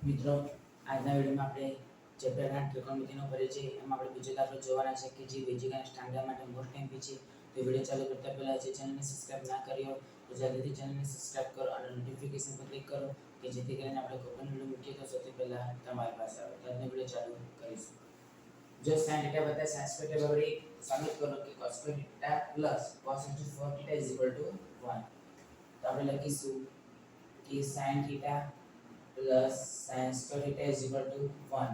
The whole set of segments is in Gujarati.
મિત્રો આજના વિડીયોમાં આપણે ચેપ્ટરના ત્રિકોણમિતિનો પરિચય એમાં આપણે બીજો દાખલો જોવાના છે કે જે બેઝિક અને સ્ટાન્ડર્ડ માટે મોસ્ટ એમપી છે. તો વિડીયો ચાલુ કરતા પહેલા જે ચેનલને સબસ્ક્રાઇબ ના કરી હોય તો જલ્દીથી ચેનલને સબસ્ક્રાઇબ કરો અને નોટિફિકેશન પર ક્લિક કરો કે જેથી કરીને આપણે કોઈ પણ વિડીયો મૂકીએ તો સૌથી પહેલા તમારી પાસે આવે. તો આજનો વિડીયો ચાલુ કરીશું. જો sin θ બતા sin સ્ક્વેર વડે સાબિત કરો કે cos square θ plus cos into 4θ 1. તો આપણે લખીશું કે sin θ plus sin square theta is equal to 1.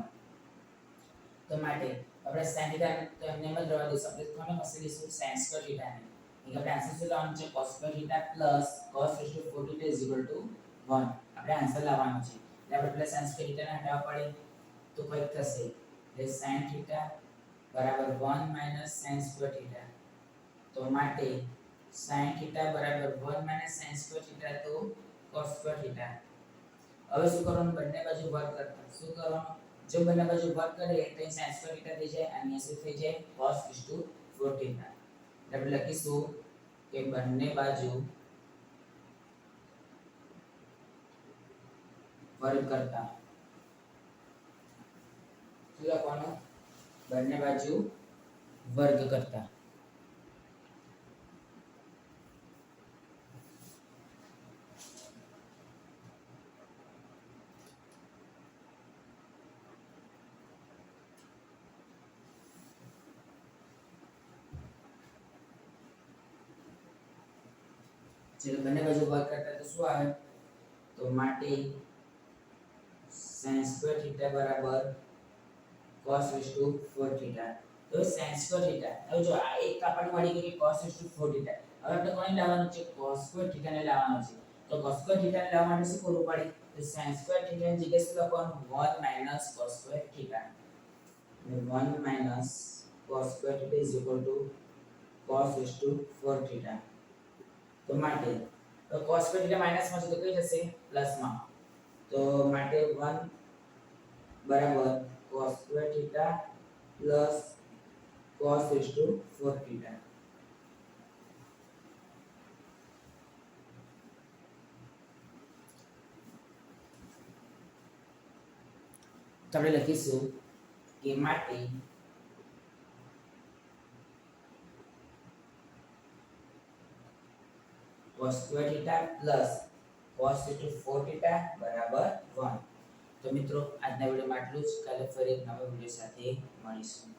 તો માટે આપણે sin theta તો એમને જ રહેવા દઈશું. આપણે કોને મસી લઈશું sin square theta ને. એટલે આપણે આન્સર શું લાવવાનું છે cos square theta plus cos raised to 4 theta is equal to 1. આપણે આન્સર લાવવાનો છે. એટલે આપણે પહેલા sin square theta ને હટાવવા પડે તો કંઈક થશે. એટલે sin theta બરાબર 1 minus sin square theta. તો માટે sin theta બરાબર 1 minus sin square theta તો cos square theta. હવે શું કરવાનું બંને બાજુ વર્ગ કરતા શું કરવાનું જો બંને બાજુ વર્ગ કરે તો sin સ્ક્વેર થીટા થઈ જાય અને શું થઈ જાય cos 4 થીટા. આપણે લખીશું કે બંને બાજુ વર્ગ કરતા શું લખવાનું બંને બાજુ વર્ગ કરતા चलो બંને બાજુ વર્ગ કરતા તો શું આવે તો માટે sin સ્ક્વેર થીટા બરાબર cos 4 થીટા. તો sin સ્ક્વેર થીટા હવે જો આ એક આપણને મળી ગયું કે cos 4 થીટા. હવે આપણે કોને લાવવાનું છે cos સ્ક્વેર થીટા ને લાવવાનું છે. તો cos સ્ક્વેર થીટા ને લાવવા માટે શું કરવું પડે તો sin સ્ક્વેર થીટા ની જગ્યાએ શું લખવાનું 1 cos square theta. 1 cos square theta is equal to cos 4 theta. તો માટે તો cos સ્ક્વેર થીટા માઈનસ માં છે તો કઈ જશે પ્લસ માં. તો માટે 1 બરાબર cos square theta plus cos 4 theta. તો આપણે લખીશું કે માટે cos square theta plus cos 4 theta બરાબર 1. તો મિત્રો આજના વિડિયોમાં આટલું જ. કાલે ફરી એક નવા વિડિયો સાથે મળીશું.